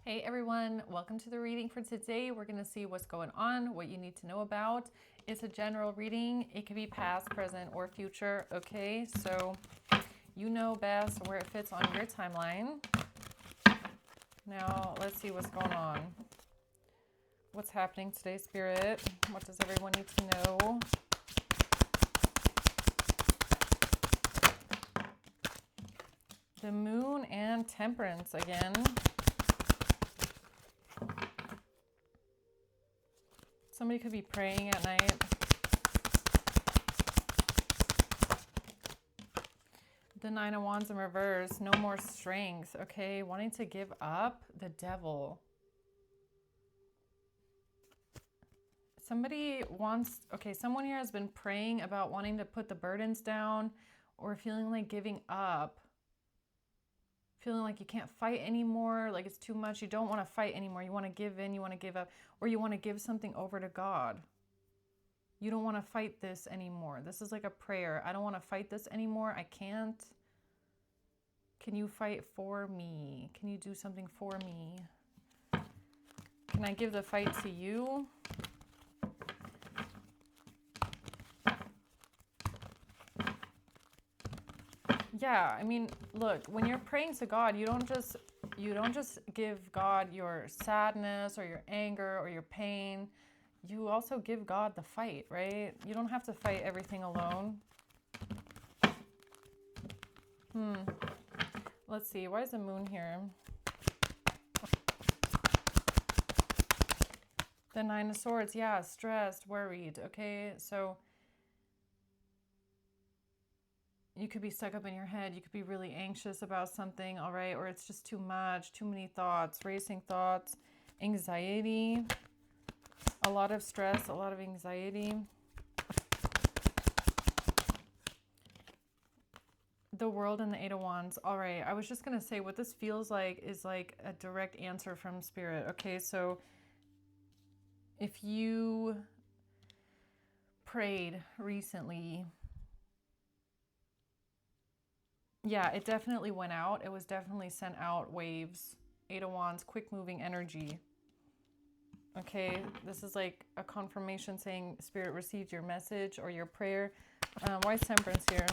Hey everyone, welcome to the reading for today. We're going to see what's going on, what you need to know about. It's a general reading. It could be past, present, or future. Okay, so you know best where it fits on your timeline. Now let's see what's going on. What's happening today, Spirit? What does everyone need to know? The Moon and Temperance again. Somebody could be praying at night. The Nine of Wands in reverse. No more strength. Okay, wanting to give up. The Devil. Somebody wants... Okay, someone here has been praying about wanting to put the burdens down or feeling like giving up. Feeling like you can't fight anymore, like it's too much. You don't want to fight anymore. You want to give in, you want to give up, or you want to give something over to God. You don't want to fight this anymore. This is like a prayer. I don't want to fight this anymore. I can't. Can you fight for me? Can you do something for me? Can I give the fight to you? Yeah, I mean, look, when you're praying to God, you don't just give God your sadness or your anger or your pain. You also give God the fight, right? You don't have to fight everything alone. Let's see, why is the Moon here? The Nine of Swords, yeah, stressed, worried, okay? So you could be stuck up in your head. You could be really anxious about something, all right? Or it's just too much, too many thoughts, racing thoughts, anxiety, a lot of stress, a lot of anxiety. The World and the Eight of Wands. All right, I was just going to say what this feels like is like a direct answer from Spirit. Okay, so if you prayed recently... Yeah, it definitely went out. It was definitely sent out, waves. Eight of Wands, quick moving energy. Okay, this is like a confirmation saying Spirit received your message or your prayer. Why is Temperance here?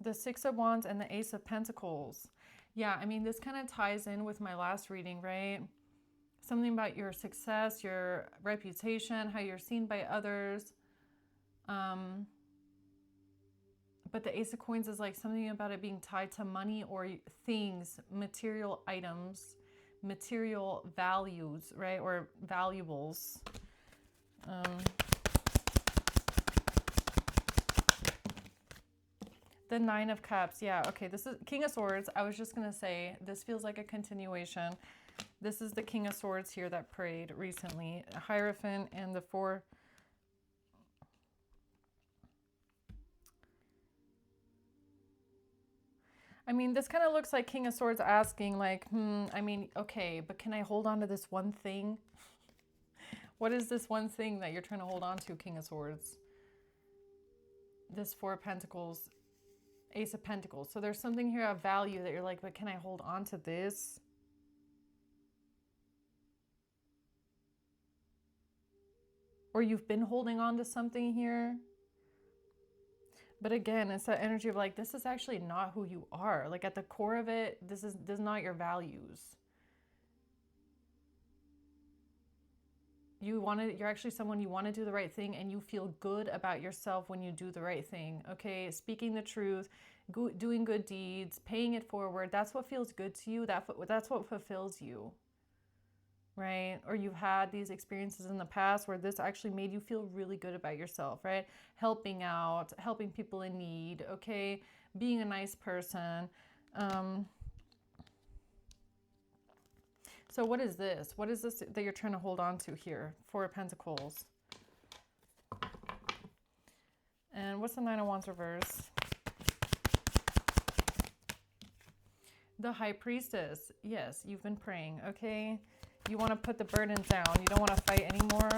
The Six of Wands and the Ace of Pentacles. Yeah, I mean, this kind of ties in with my last reading, right? Something about your success, your reputation, how you're seen by others. But the Ace of Coins is like something about it being tied to money or things, material items, material values, right? Or valuables. The Nine of Cups. Yeah, okay. This is King of Swords. I was just going to say, this feels like a continuation. This is the King of Swords here that prayed recently. Hierophant and the Four... I mean, this kind of looks like King of Swords asking like, I mean, okay, but can I hold on to this one thing? What is this one thing that you're trying to hold on to, King of Swords? This Four of Pentacles, Ace of Pentacles. So there's something here of value that you're like, but can I hold on to this? Or you've been holding on to something here. But again, it's that energy of like, this is actually not who you are. Like at the core of it, this is not your values. You're actually someone, you want to do the right thing and you feel good about yourself when you do the right thing. Okay, speaking the truth, doing good deeds, paying it forward. That's what feels good to you. That's what fulfills you. Right? Or you've had these experiences in the past where this actually made you feel really good about yourself, right? Helping out, helping people in need, okay? Being a nice person. So what is this? What is this that you're trying to hold on to here? Four of Pentacles. And what's the Nine of Wands reverse? The High Priestess. Yes, you've been praying, okay? You want to put the burdens down. You don't want to fight anymore.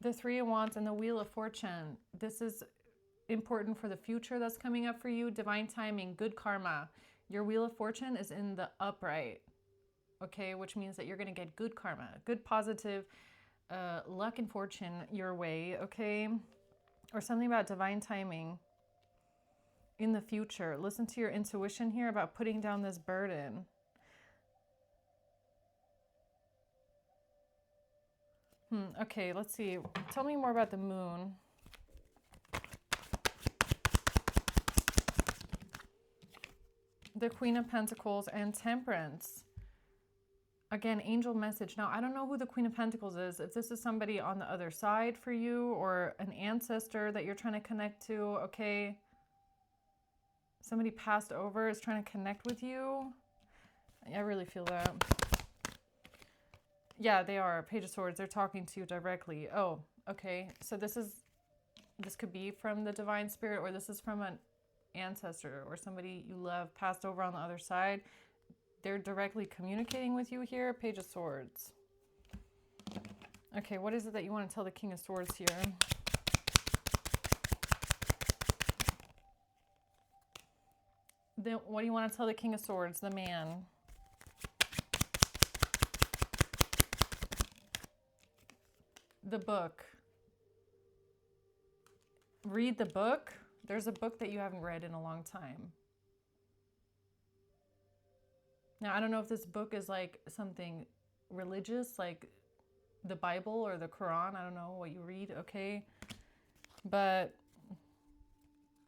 The Three of Wands and the Wheel of Fortune. This is important for the future that's coming up for you. Divine timing, good karma. Your Wheel of Fortune is in the upright, okay, which means that you're going to get good karma, good positive luck and fortune your way, okay? Or something about divine timing in the future. Listen to your intuition here about putting down this burden. Okay, let's see. Tell me more about the moon. The Queen of Pentacles and Temperance. Again, angel message. Now, I don't know who the Queen of Pentacles is. If this is somebody on the other side for you or an ancestor that you're trying to connect to, okay? Somebody passed over is trying to connect with you. I really feel that. Yeah, they are. Page of Swords. They're talking to you directly. Oh, okay. So this could be from the Divine Spirit, or this is from an ancestor or somebody you love passed over on the other side. They're directly communicating with you here. Page of Swords. Okay, what is it that you want to tell the King of Swords here? What do you want to tell the King of Swords, the man? The book. Read the book. There's a book that you haven't read in a long time. Now, I don't know if this book is like something religious, like the Bible or the Quran. I don't know what you read, okay? But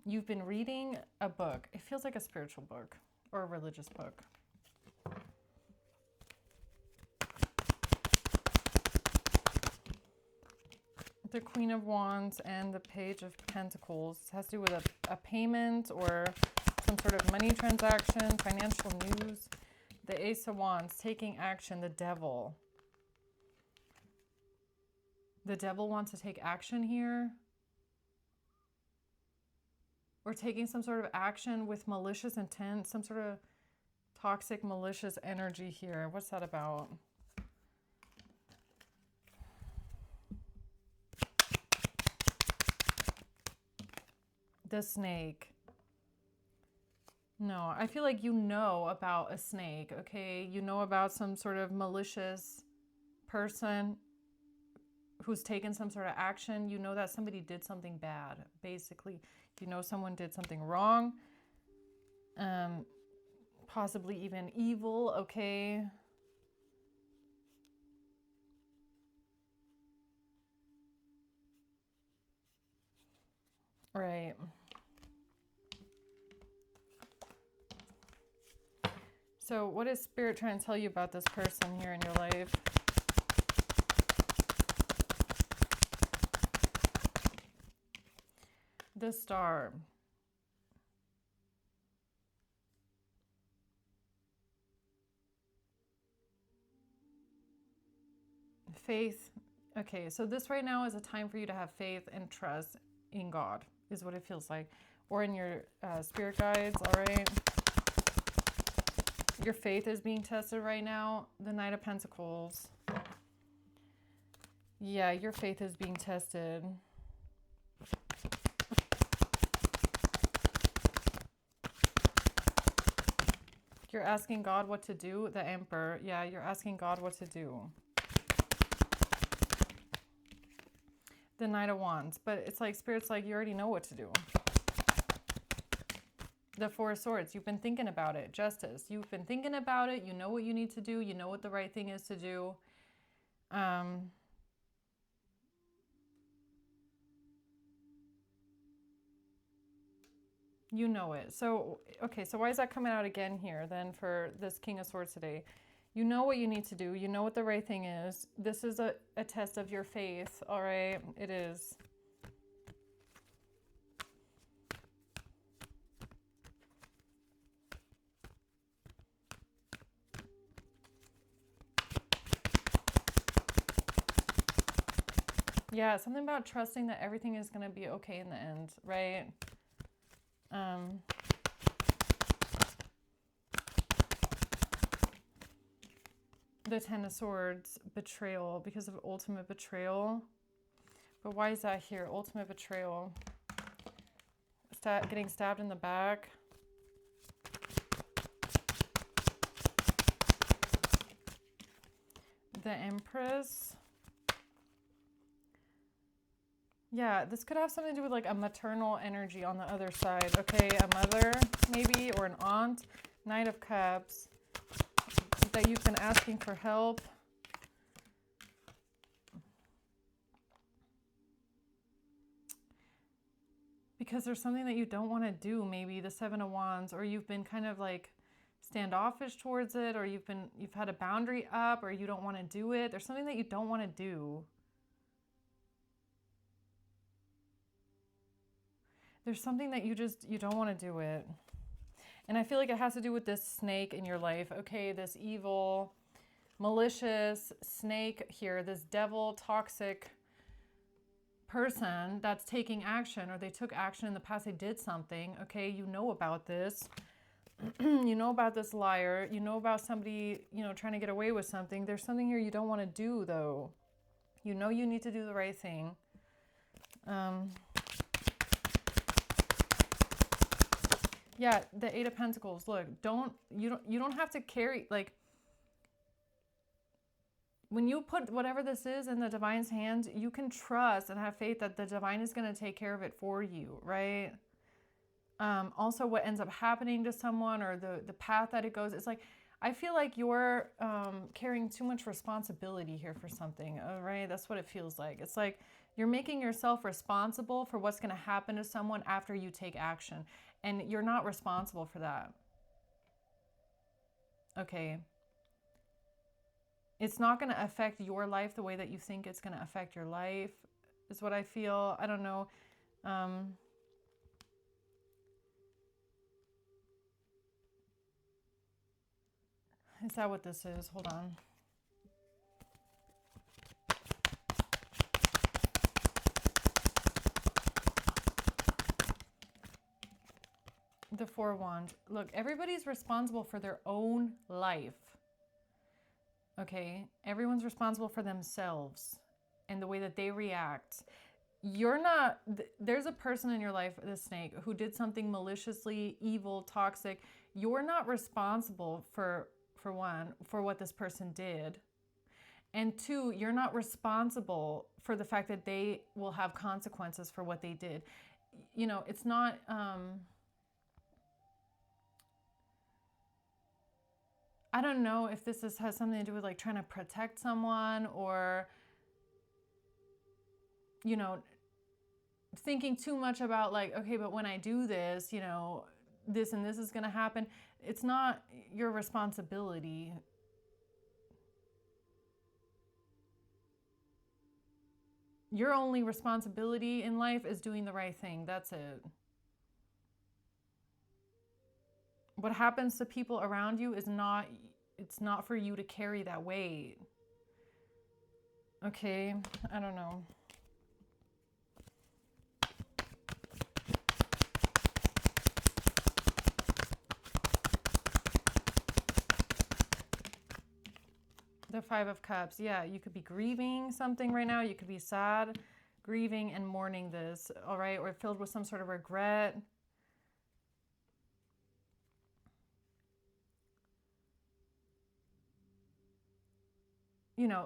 you've been reading a book. It feels like a spiritual book or a religious book. The Queen of Wands and the Page of Pentacles. It has to do with a payment or some sort of money transaction, financial news. The Ace of Wands, taking action. The Devil. The Devil wants to take action here. Or taking some sort of action with malicious intent, some sort of toxic, malicious energy here. What's that about? The Snake. No, I feel like you know about a snake, okay? You know about some sort of malicious person who's taken some sort of action. You know that somebody did something bad, basically. You know someone did something wrong, possibly even evil, okay? Right. So what is Spirit trying to tell you about this person here in your life? The Star. Faith. Okay, so this right now is a time for you to have faith and trust in God, is what it feels like. Or in your spirit guides, all right? Your faith is being tested right now. The Knight of Pentacles. Yeah, your faith is being tested. You're asking God what to do. The Emperor. Yeah, you're asking God what to do. The Knight of Wands. But it's like Spirit's like, you already know what to do. The Four of Swords. You've been thinking about it. Justice. You've been thinking about it. You know what you need to do. You know what the right thing is to do. You know it. So, okay, so why is that coming out again here then for this King of Swords today? You know what you need to do. You know what the right thing is. This is a test of your faith, all right? It is. Yeah, something about trusting that everything is going to be okay in the end, right? The Ten of Swords, betrayal, because of ultimate betrayal. But why is that here? Ultimate betrayal. Getting stabbed in the back. The Empress. Yeah, this could have something to do with like a maternal energy on the other side. Okay, a mother maybe, or an aunt. Knight of Cups. That you've been asking for help. Because there's something that you don't want to do, maybe the Seven of Wands, or you've been kind of like standoffish towards it, or you've had a boundary up, or you don't want to do it. There's something that you don't want to do. There's something that you don't want to do it. And I feel like it has to do with this snake in your life. Okay, this evil, malicious snake here, this devil, toxic person that's taking action, or they took action in the past, they did something. Okay, you know about this. You know about this liar. You know about somebody, trying to get away with something. There's something here you don't want to do, though. You know you need to do the right thing. Yeah, the Eight of Pentacles. Look, you don't have to carry, like, when you put whatever this is in the divine's hands, you can trust and have faith that the divine is going to take care of it for you, right? Also, what ends up happening to someone, or the path that it goes, it's like, I feel like you're carrying too much responsibility here for something, right? That's what it feels like. It's like you're making yourself responsible for what's going to happen to someone after you take action. And you're not responsible for that. Okay. It's not going to affect your life the way that you think it's going to affect your life, is what I feel. I don't know. Is that what this is? Hold on. The Four of Wands. Look, everybody's responsible for their own life. Okay? Everyone's responsible for themselves and the way that they react. You're not, there's a person in your life, this snake, who did something maliciously evil, toxic. You're not responsible for one, for what this person did. And two, you're not responsible for the fact that they will have consequences for what they did. It's not, I don't know if this has something to do with like trying to protect someone, or, thinking too much about like, okay, but when I do this, this and this is going to happen. It's not your responsibility. Your only responsibility in life is doing the right thing. That's it. What happens to people around you it's not for you to carry that weight. Okay, I don't know. The Five of Cups. Yeah, you could be grieving something right now. You could be sad, grieving, and mourning this, all right? Or filled with some sort of regret.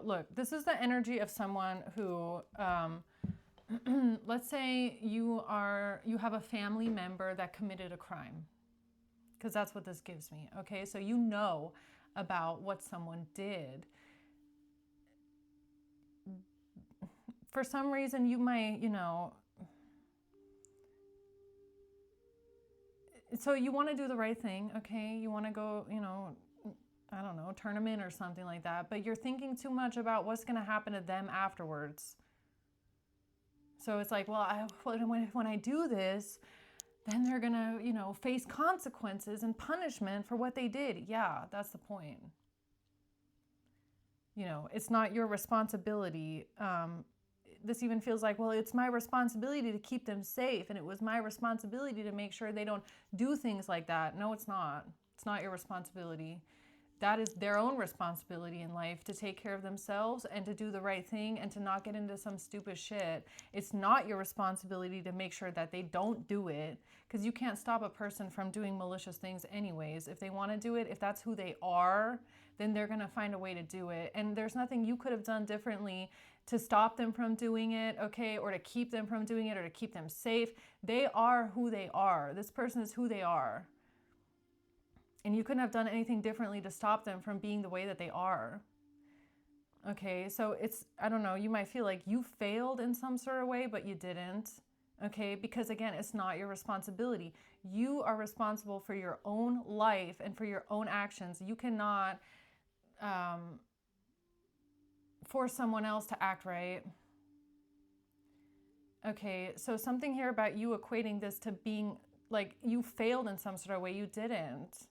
Look, this is the energy of someone who, let's say you have a family member that committed a crime, because that's what this gives me, okay? So you know about what someone did. For some reason, you might, so you want to do the right thing, okay? You want to go, I don't know, tournament or something like that, but you're thinking too much about what's going to happen to them afterwards. So it's like, well, when I do this, then they're going to, face consequences and punishment for what they did. Yeah, that's the point. It's not your responsibility. This even feels like, well, it's my responsibility to keep them safe, and it was my responsibility to make sure they don't do things like that. No, it's not. It's not your responsibility. That is their own responsibility in life, to take care of themselves and to do the right thing and to not get into some stupid shit. It's not your responsibility to make sure that they don't do it, because you can't stop a person from doing malicious things anyways. If they want to do it, if that's who they are, then they're going to find a way to do it. And there's nothing you could have done differently to stop them from doing it, okay, or to keep them from doing it, or to keep them safe. They are who they are. This person is who they are. And you couldn't have done anything differently to stop them from being the way that they are. Okay, so it's, I don't know, you might feel like you failed in some sort of way, but you didn't. Okay, because again, it's not your responsibility. You are responsible for your own life and for your own actions. You cannot force someone else to act right. Okay, so something here about you equating this to being like you failed in some sort of way. You didn't.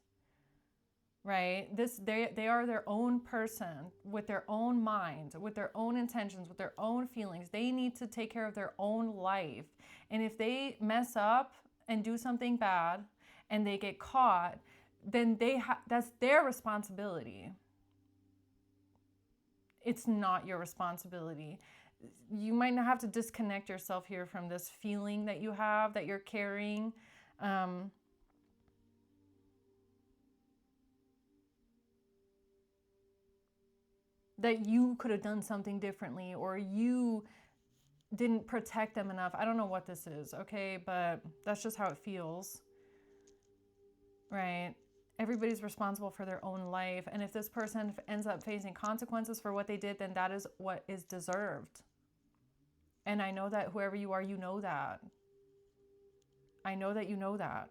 Right? They are their own person with their own mind, with their own intentions, with their own feelings. They need to take care of their own life. And if they mess up and do something bad and they get caught, then that's their responsibility. It's not your responsibility. You might not have to disconnect yourself here from this feeling that you have, that you're carrying. That you could have done something differently, or you didn't protect them enough. I don't know what this is, okay? But that's just how it feels, right? Everybody's responsible for their own life. And if this person ends up facing consequences for what they did, then that is what is deserved. And I know that whoever you are, you know that. I know that you know that,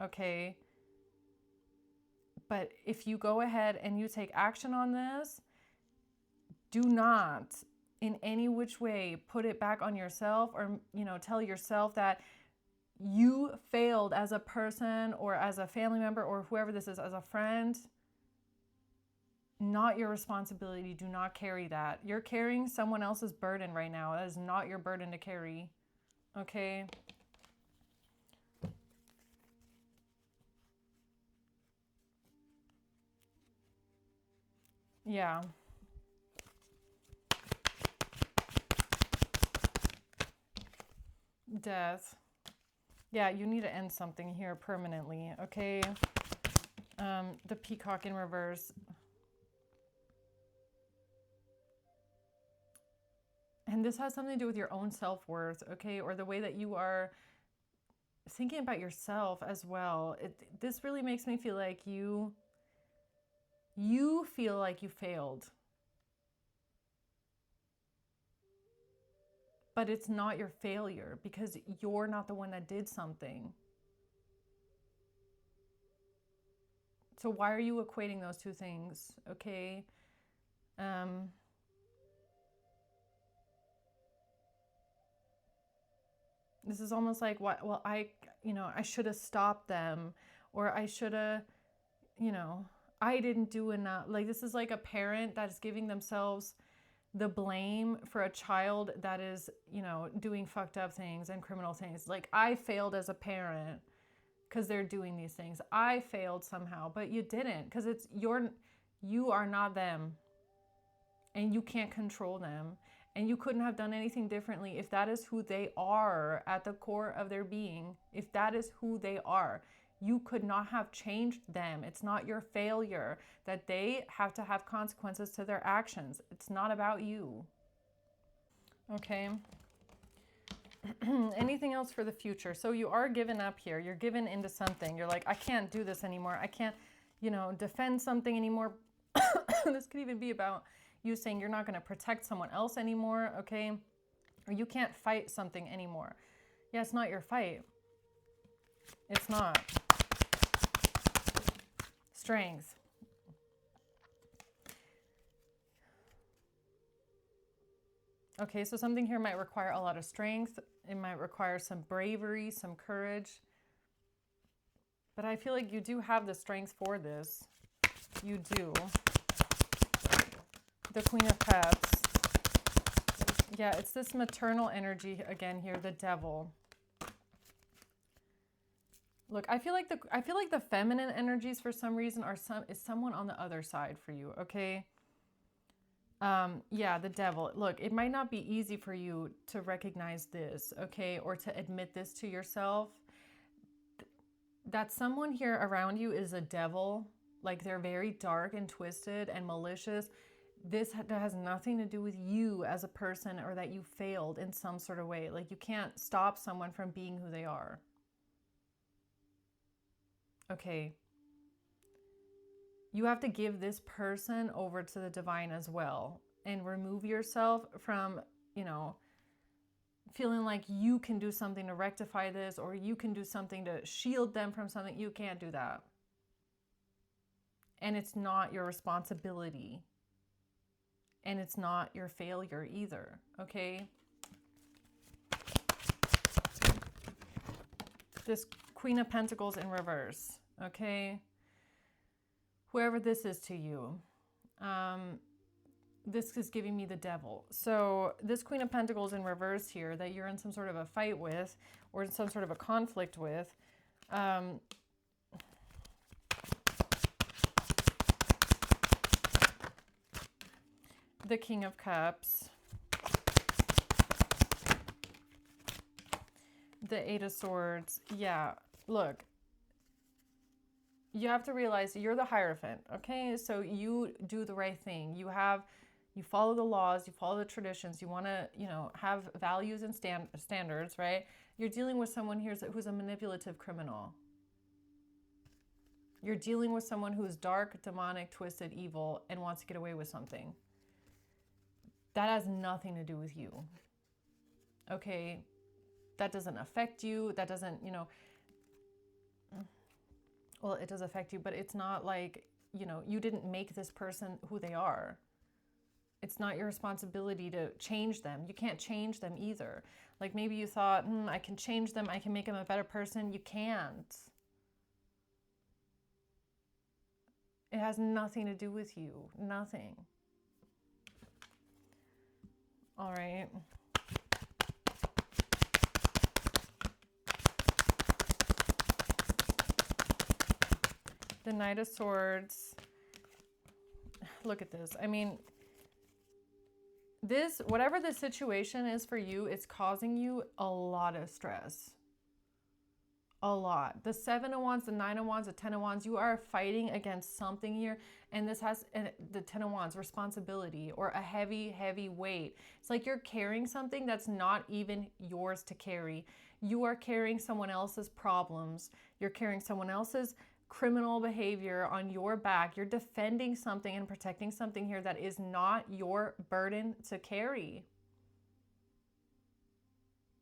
okay? But if you go ahead and you take action on this, do not in any which way put it back on yourself, or, tell yourself that you failed as a person or as a family member or whoever this is, as a friend. Not your responsibility. Do not carry that. You're carrying someone else's burden right now. That is not your burden to carry. Okay? Yeah. Death. Yeah, you need to end something here permanently, okay? The peacock in reverse. And this has something to do with your own self-worth, okay? Or the way that you are thinking about yourself as well. This really makes me feel like you feel like you failed. But it's not your failure, because you're not the one that did something. So why are you equating those two things? Okay. This is almost like, what? Well, I should have stopped them, or I should have, I didn't do enough. Like, this is like a parent that is giving themselves the blame for a child that is, doing fucked up things and criminal things. Like, I failed as a parent because they're doing these things. I failed somehow, but you didn't, because you are not them, and you can't control them, and you couldn't have done anything differently if that is who they are at the core of their being. If that is who they are, you could not have changed them. It's not your failure that they have to have consequences to their actions. It's not about you. Okay. Anything else for the future? So you are giving up here. You're giving into something. You're like, I can't do this anymore. I can't, defend something anymore. This could even be about you saying you're not going to protect someone else anymore, okay? Or you can't fight something anymore. Yeah, it's not your fight. It's not. Strength. Okay, so something here might require a lot of strength. It might require some bravery, some courage. But I feel like you do have the strength for this. You do. The Queen of Cups. Yeah, it's this maternal energy again here, the Devil. Look, I feel like the feminine energies for some reason is someone on the other side for you, okay? Yeah, the devil. Look, it might not be easy for you to recognize this, okay, or to admit this to yourself. That someone here around you is a devil, like they're very dark and twisted and malicious. This has nothing to do with you as a person or that you failed in some sort of way. Like you can't stop someone from being who they are. Okay. You have to give this person over to the divine as well and remove yourself from, feeling like you can do something to rectify this or you can do something to shield them from something. You can't do that. And it's not your responsibility. And it's not your failure either, okay? This Queen of Pentacles in reverse, okay? Whoever this is to you, this is giving me the devil. So this Queen of Pentacles in reverse here that you're in some sort of a fight with or in some sort of a conflict with, the King of Cups, the Eight of Swords. Yeah, look, you have to realize you're the Hierophant, okay? So you do the right thing. You follow the laws, you follow the traditions, you want to, have values and standards, right? You're dealing with someone here who's a manipulative criminal. You're dealing with someone who's dark, demonic, twisted, evil, and wants to get away with something. That has nothing to do with you, okay? That doesn't affect you. That doesn't, well, it does affect you, but it's not like, you didn't make this person who they are. It's not your responsibility to change them. You can't change them either. Like maybe you thought, I can change them. I can make them a better person. You can't. It has nothing to do with you. Nothing. All right. The Knight of Swords. Look at this. I mean, whatever the situation is for you, it's causing you a lot of stress. A lot. The 7 of Wands, the 9 of Wands, the 10 of Wands, you are fighting against something here. And this has the 10 of Wands, responsibility or a heavy, heavy weight. It's like you're carrying something that's not even yours to carry. You are carrying someone else's problems. You're carrying someone else's criminal behavior on your back. You're defending something and protecting something here that is not your burden to carry.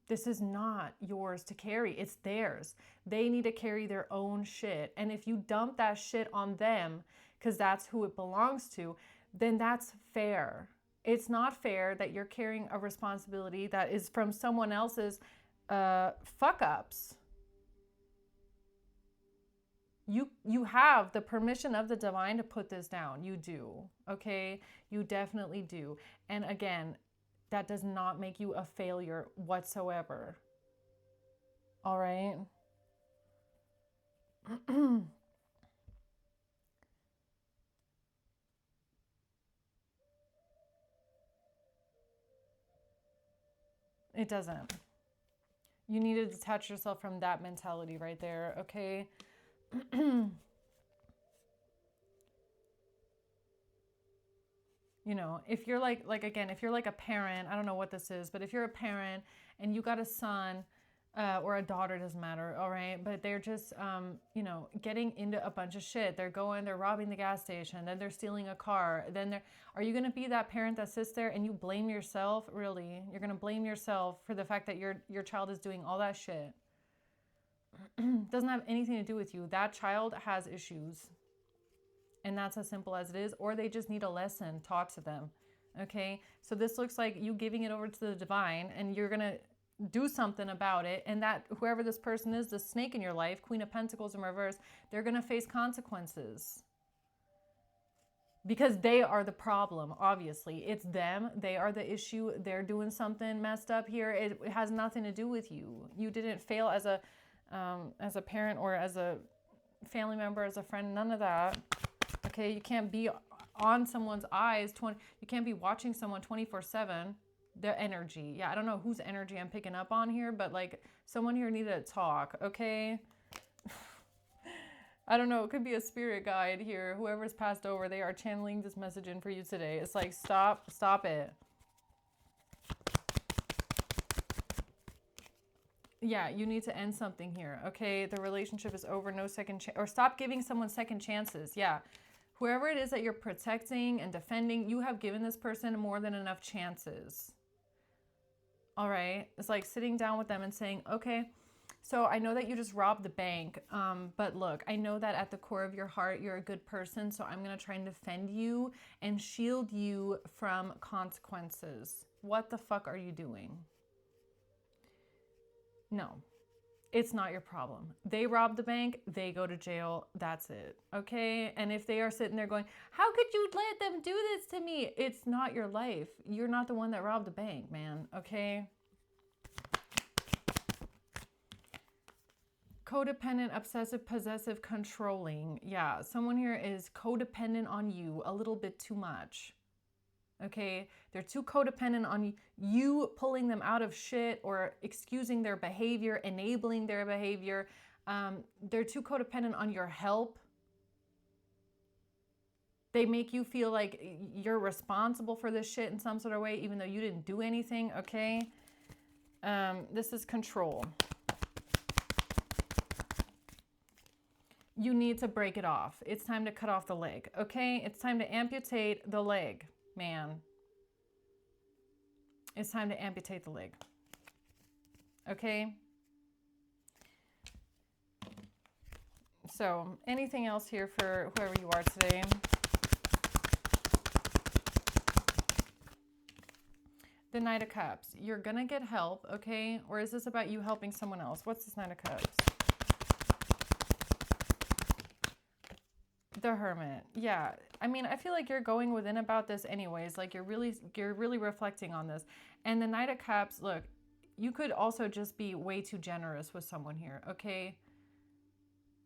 This is not yours to carry. It's theirs. They need to carry their own shit. And if you dump that shit on them, because that's who it belongs to, then that's fair. It's not fair that you're carrying a responsibility that is from someone else's fuck-ups. You have the permission of the divine to put this down. You do, okay? You definitely do. And again, that does not make you a failure whatsoever. All right? It doesn't. You need to detach yourself from that mentality right there, okay? If you're like again, if you're like a parent, I don't know what this is, but if you're a parent and you got a son or a daughter, doesn't matter, all right? But they're just, getting into a bunch of shit. They're robbing the gas station, then they're stealing a car. Are you going to be that parent that sits there and you blame yourself? Really? You're going to blame yourself for the fact that your child is doing all that shit? Doesn't have anything to do with you. That child has issues. And that's as simple as it is. Or they just need a lesson taught to them. Okay? So this looks like you giving it over to the divine, and you're going to do something about it. And that whoever this person is, the snake in your life, Queen of Pentacles in reverse, they're going to face consequences. Because they are the problem, obviously. It's them. They are the issue. They're doing something messed up here. It has nothing to do with you. You didn't fail as a as a parent or as a family member, as a friend, none of that. Okay, you can't be on someone's eyes, you can't be watching someone 24/7. Their energy. Yeah, I don't know whose energy I'm picking up on here, but like someone here needed to talk, okay? I don't know, it could be a spirit guide here. Whoever's passed over, they are channeling this message in for you today. It's like, stop it. Yeah, you need to end something here, okay? The relationship is over, no second chance, or stop giving someone second chances. Yeah, whoever it is that you're protecting and defending, you have given this person more than enough chances. All right, it's like sitting down with them and saying, okay, so I know that you just robbed the bank, but look, I know that at the core of your heart, you're a good person, so I'm going to try and defend you and shield you from consequences. What the fuck are you doing? No, it's not your problem. They robbed the bank, they go to jail, that's it, okay? And if they are sitting there going, how could you let them do this to me? It's not your life. You're not the one that robbed the bank, man, okay? Codependent, obsessive, possessive, controlling. Yeah, someone here is codependent on you a little bit too much. Okay, they're too codependent on you pulling them out of shit or excusing their behavior, enabling their behavior. They're too codependent on your help. They make you feel like you're responsible for this shit in some sort of way, even though you didn't do anything, okay? This is control. You need to break it off. It's time to cut off the leg, okay? It's time to amputate the leg, man. It's time to amputate the leg, okay? So, anything else here for whoever you are today? The Knight of Cups. You're gonna get help, okay? Or is this about you helping someone else? What's this Knight of Cups? The Hermit. Yeah. I mean, I feel like you're going within about this anyways. Like you're really reflecting on this. And the Knight of Cups, look, you could also just be way too generous with someone here, okay?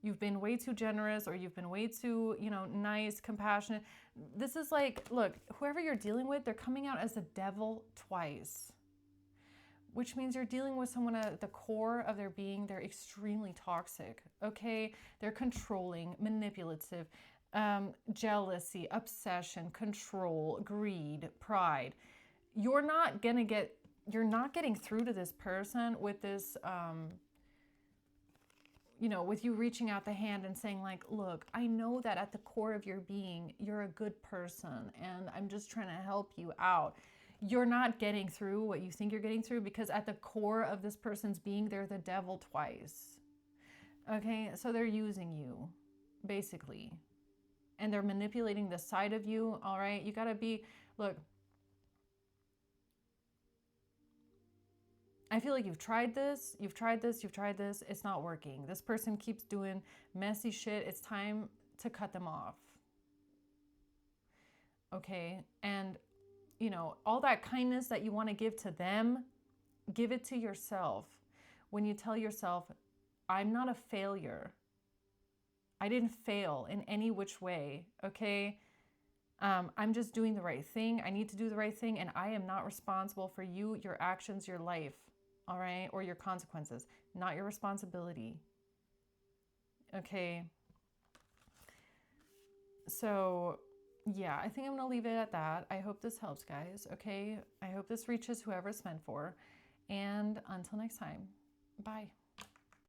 You've been way too generous, or you've been way too, nice, compassionate. This is like, look, whoever you're dealing with, they're coming out as the devil twice, which means you're dealing with someone at the core of their being. They're extremely toxic, okay? They're controlling, manipulative, jealousy, obsession, control, greed, pride. You're not getting through to this person with this, with you reaching out the hand and saying like, look, I know that at the core of your being, you're a good person and I'm just trying to help you out. You're not getting through what you think you're getting through, because at the core of this person's being, they're the devil twice. Okay, so they're using you, basically. And they're manipulating the side of you, all right? You gotta be, look, I feel like you've tried this, it's not working. This person keeps doing messy shit. It's time to cut them off. Okay, and all that kindness that you want to give to them, give it to yourself. When you tell yourself, I'm not a failure. I didn't fail in any which way, okay? I'm just doing the right thing. I need to do the right thing, and I am not responsible for you, your actions, your life, all right? Or your consequences. Not your responsibility, okay? So yeah, I think I'm going to leave it at that. I hope this helps, guys, okay? I hope this reaches whoever it's meant for. And until next time, bye.